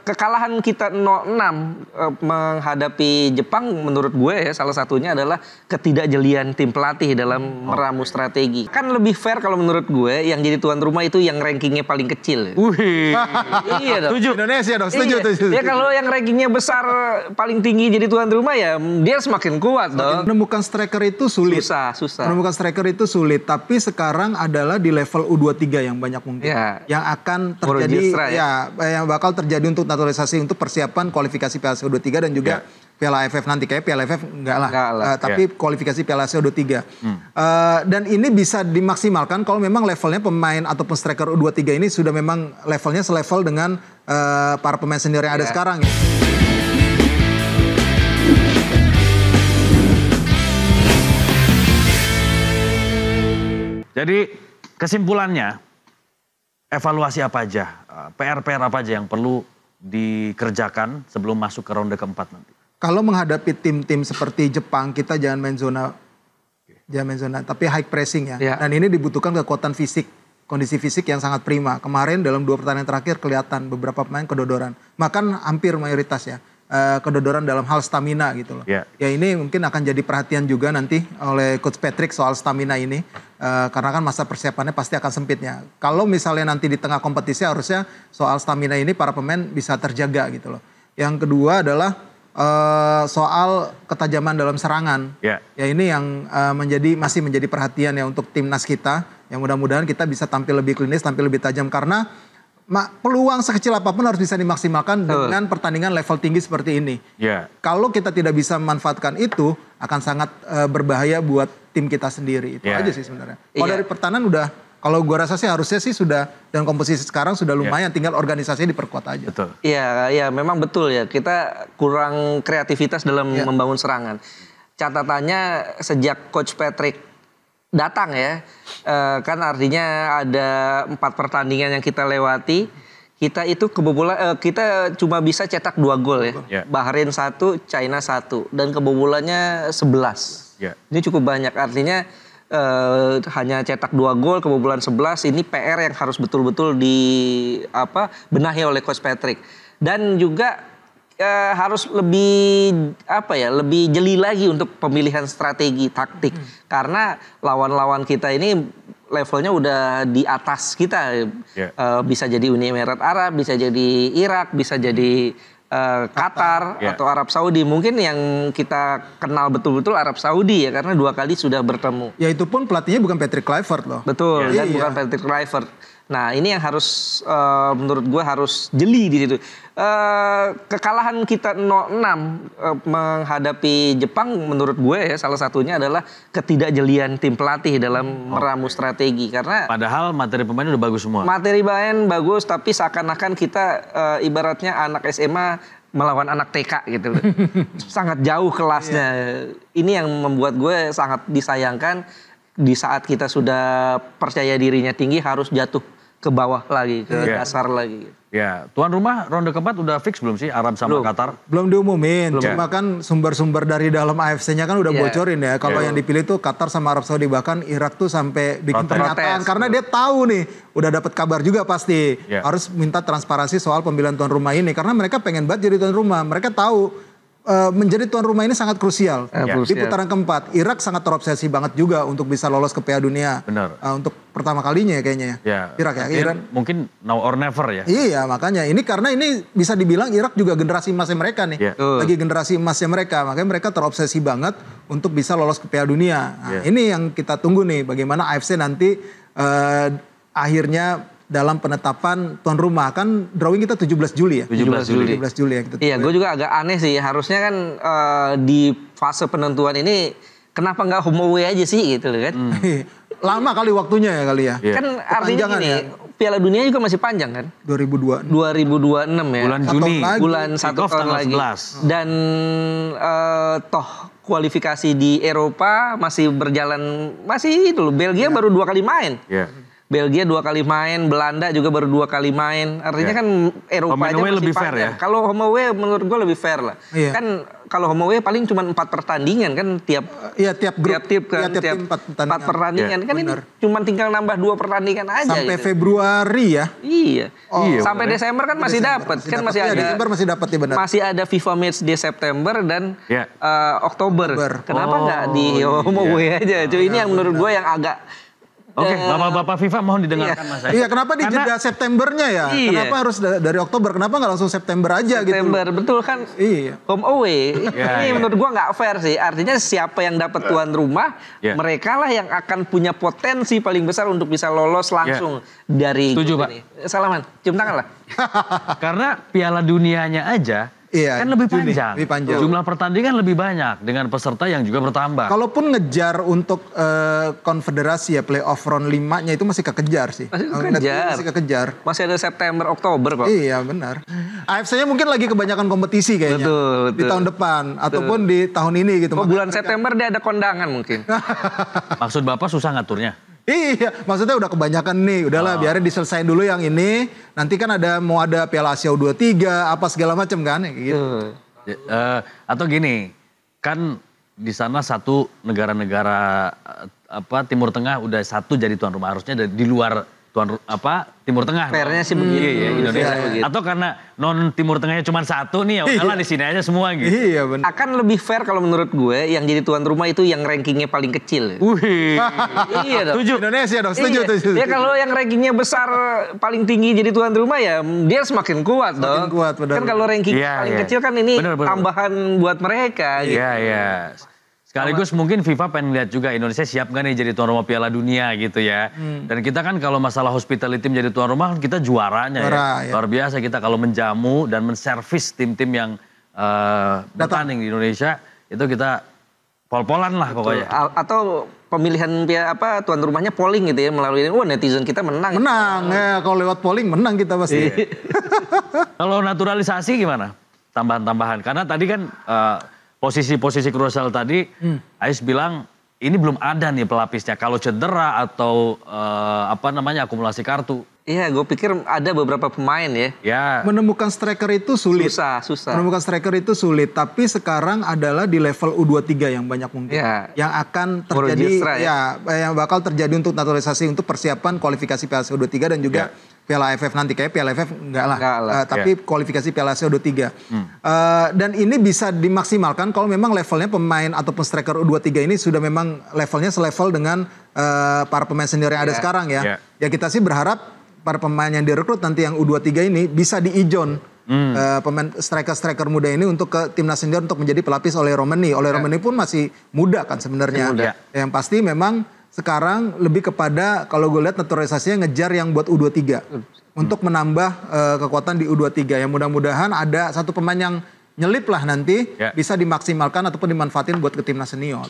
kekalahan kita 0-6 menghadapi Jepang menurut gue ya salah satunya adalah ketidakjelian tim pelatih dalam meramu strategi. Kan lebih fair kalau menurut gue yang jadi tuan rumah itu yang rankingnya paling kecil. Wih. Iya dong. Setuju. Indonesia dong, setuju. Ya kalau yang rankingnya besar paling tinggi jadi tuan rumah ya dia semakin kuat dong. Menemukan striker itu sulit. Susah. Menemukan striker itu sulit, tapi sekarang adalah di level U23 yang banyak mungkin. Ya. Yang akan terjadi yang bakal terjadi untuk naturalisasi untuk persiapan kualifikasi Piala AFF U23 dan juga Piala AFF nanti. Kayak Piala AFF enggak lah. Tapi kualifikasi Piala AFF U23. Dan ini bisa dimaksimalkan kalau memang levelnya pemain ataupun striker U23 ini sudah memang levelnya selevel dengan para pemain senior yang ada sekarang. Jadi kesimpulannya, evaluasi apa aja, PR-PR apa aja yang perlu dikerjakan sebelum masuk ke ronde keempat nanti? Kalau menghadapi tim-tim seperti Jepang, kita jangan main zona, tapi high pressing ya. Dan ini dibutuhkan kekuatan fisik, kondisi fisik yang sangat prima. Kemarin dalam 2 pertandingan terakhir kelihatan beberapa pemain kedodoran, bahkan hampir mayoritas ya. Kedodoran dalam hal stamina gitu loh. Ya ini mungkin akan jadi perhatian juga nanti oleh Coach Patrick soal stamina ini. Karena kan masa persiapannya pasti akan sempitnya. Kalau misalnya nanti di tengah kompetisi harusnya soal stamina ini para pemain bisa terjaga gitu loh. Yang kedua adalah soal ketajaman dalam serangan. Ya ini yang masih menjadi perhatian ya untuk timnas kita. Yang mudah-mudahan kita bisa tampil lebih klinis, tampil lebih tajam karena peluang sekecil apapun harus bisa dimaksimalkan dengan pertandingan level tinggi seperti ini. Kalau kita tidak bisa memanfaatkan itu, akan sangat berbahaya buat tim kita sendiri. Itu aja sih sebenarnya. Kalau dari pertahanan kalau gue rasa sih harusnya sih sudah, dan komposisi sekarang sudah lumayan, tinggal organisasinya diperkuat aja. Iya, memang betul ya. Kita kurang kreativitas dalam membangun serangan. Catatannya sejak Coach Patrick datang ya, kan artinya ada 4 pertandingan yang kita lewati, kita itu kebobolan, kita cuma bisa cetak 2 gol ya. Bahrain 1, China 1, dan kebobolannya 11. Ini cukup banyak, artinya hanya cetak 2 gol, kebobolan 11, ini PR yang harus betul-betul benahi oleh Coach Patrick. Dan juga harus lebih lebih jeli lagi untuk pemilihan strategi taktik karena lawan-lawan kita ini levelnya udah di atas kita. Bisa jadi Uni Emirat Arab, bisa jadi Irak, bisa jadi Qatar atau Arab Saudi. Mungkin yang kita kenal betul-betul Arab Saudi ya karena 2 kali sudah bertemu. Ya itu pun pelatihnya bukan Patrick Kluivert loh. Betul, dan bukan Patrick Kluivert. Nah ini yang harus menurut gue harus jeli di situ. Kekalahan kita 0-6 menghadapi Jepang menurut gue ya salah satunya adalah ketidakjelian tim pelatih dalam meramu strategi. Karena padahal materi pemain udah bagus semua. Materi pemain bagus tapi seakan-akan kita ibaratnya anak SMA melawan anak TK gitu. Sangat jauh kelasnya. Ini yang membuat gue sangat disayangkan. Di saat kita sudah percaya dirinya tinggi harus jatuh ke bawah lagi, ke dasar lagi. Tuan rumah ronde keempat udah fix belum sih Arab sama Qatar? Belum diumumin, cuma kan sumber-sumber dari dalam AFC-nya kan udah bocorin ya. Kalau yang dipilih tuh Qatar sama Arab Saudi, bahkan Irak tuh sampai bikin pernyataan. Karena dia tahu nih, udah dapat kabar juga pasti. Harus minta transparansi soal pemilihan tuan rumah ini. Karena mereka pengen banget jadi tuan rumah, mereka tahu menjadi tuan rumah ini sangat krusial. Di putaran keempat, Irak sangat terobsesi banget juga untuk bisa lolos ke Piala Dunia. Untuk pertama kalinya ya kayaknya Irak ya. Iran mungkin now or never ya. Iya makanya ini karena ini bisa dibilang Irak juga generasi emasnya mereka nih. Lagi generasi emasnya mereka, makanya mereka terobsesi banget untuk bisa lolos ke Piala Dunia. Nah, ini yang kita tunggu nih bagaimana AFC nanti akhirnya dalam penetapan tuan rumah. Kan drawing kita 17 Juli ya. 17 Juli ya. Iya, gue juga agak aneh sih. Harusnya kan di fase penentuan ini kenapa nggak home away aja sih gitu kan. Lama kali waktunya ya kali ya. Kan artinya gini, Piala Dunia juga masih panjang kan. 2026 ya. Bulan Juni. Bulan 1 tahun lagi. 11. Dan toh kualifikasi di Eropa masih berjalan, masih itu loh. Belgia baru 2 kali main. Belgia 2 kali main, Belanda juga baru 2 kali main. Artinya kan Eropa aja masih lebih panjang. Fair ya? Kalau home away menurut gue lebih fair lah. Kan kalau home away paling cuma 4 pertandingan kan tiap tiap grup, tiap kan tiap tim 4 pertandingan kan ini cuma tinggal nambah 2 pertandingan aja sampai gitu. Februari ya. Iya. Sampai Desember kan masih dapat kan masih ada. Desember masih dapat ya benar. Masih ada FIFA match di September dan Oktober. Kenapa nggak di home away aja? Cuy, ini yang menurut gue yang agak Oke, bapak-bapak FIFA mohon didengarkan Mas. Iya, kenapa di jeda Septembernya ya? Kenapa harus dari Oktober? Kenapa nggak langsung September aja gitu? September, betul kan? Iya. Home away. Ini menurut gua nggak fair sih. Artinya siapa yang dapat tuan rumah, mereka lah yang akan punya potensi paling besar untuk bisa lolos langsung dari. Setuju, Pak. Salaman, cium tangan lah. Karena Piala Dunianya aja kan lebih panjang. Jumlah pertandingan lebih banyak dengan peserta yang juga bertambah. Kalaupun ngejar untuk konfederasi ya playoff round 5-nya itu masih kekejar sih. Masih kekejar. Masih ada September, Oktober kok. Iya benar. AFC-nya mungkin lagi kebanyakan kompetisi kayaknya. Betul. Di tahun depan ataupun di tahun ini gitu. Bulan September dia ada kondangan mungkin. Maksud Bapak susah ngaturnya? Iya, maksudnya udah kebanyakan nih, udahlah biarin diselesain dulu yang ini. Nanti kan mau ada Piala Asia U23, apa segala macam kan, gitu. Atau gini, kan di sana satu negara-negara Timur Tengah udah satu jadi tuan rumah, harusnya di luar Timur Tengah. Fairnya sih begitu. Iya, Indonesia begitu. Atau karena non Timur Tengahnya cuma satu nih, ya udahlah di sini aja semua gitu. Iya benar. Akan lebih fair kalau menurut gue yang jadi tuan rumah itu yang rankingnya paling kecil. Iya dong. Indonesia dong, setuju. Ya kalau yang rankingnya besar paling tinggi jadi tuan rumah ya dia semakin kuat dong. Kuat, benar. Kan kalau ranking paling kecil kan ini tambahan buat mereka. Iya. Sekaligus mungkin FIFA pengen lihat juga Indonesia siap gak nih jadi tuan rumah Piala Dunia gitu ya. Dan kita kan kalau masalah hospitality menjadi tuan rumah kita juaranya ya. Luar biasa kita kalau menjamu dan menservis tim-tim yang bertanding di Indonesia itu kita pol-polan lah pokoknya. Atau pemilihan tuan rumahnya polling gitu ya melalui netizen kita menang. Ya kalau lewat polling menang kita pasti. Kalau naturalisasi gimana? Tambahan-tambahan karena tadi kan posisi-posisi krusial tadi, Ais bilang ini belum ada nih pelapisnya. Kalau cedera atau akumulasi kartu. Iya, gue pikir ada beberapa pemain ya. Menemukan striker itu sulit. Susah. Menemukan striker itu sulit. Tapi sekarang adalah di level U23 yang banyak mungkin. Yang akan terjadi, yang bakal terjadi untuk naturalisasi untuk persiapan kualifikasi Piala AFF U23 dan juga Piala AFF nanti. Kayak Piala AFF enggak lah. Tapi kualifikasi Piala AFF U23. Dan ini bisa dimaksimalkan kalau memang levelnya pemain ataupun striker U23 ini sudah memang levelnya selevel dengan para pemain senior yang ada sekarang ya. Ya kita sih berharap para pemain yang direkrut nanti yang U23 ini bisa diijon pemain striker muda ini untuk ke timnas senior untuk menjadi pelapis oleh Romani. Romani pun masih muda kan sebenarnya. Yang pasti memang sekarang lebih kepada kalau gue lihat naturalisasinya ngejar yang buat U23 untuk menambah kekuatan di U23. Yang mudah-mudahan ada satu pemain yang nyelip lah nanti bisa dimaksimalkan ataupun dimanfaatin buat ke timnas senior.